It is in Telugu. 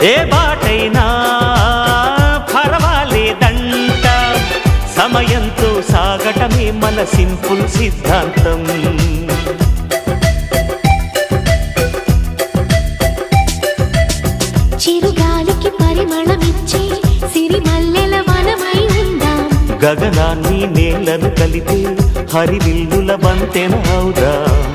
ఏ బాటైనా పర్వాలేదంట, సమయంతో సాగటమే మన సింపుల్ సిద్ధాంతం. చిరుగాలికి పరిమళమిచ్చే సిరిమల్లెల వనమై ఉందాం, గగనాన్ని నేలను కలిపే హరివిల్లుల బంతెన అవుదాం.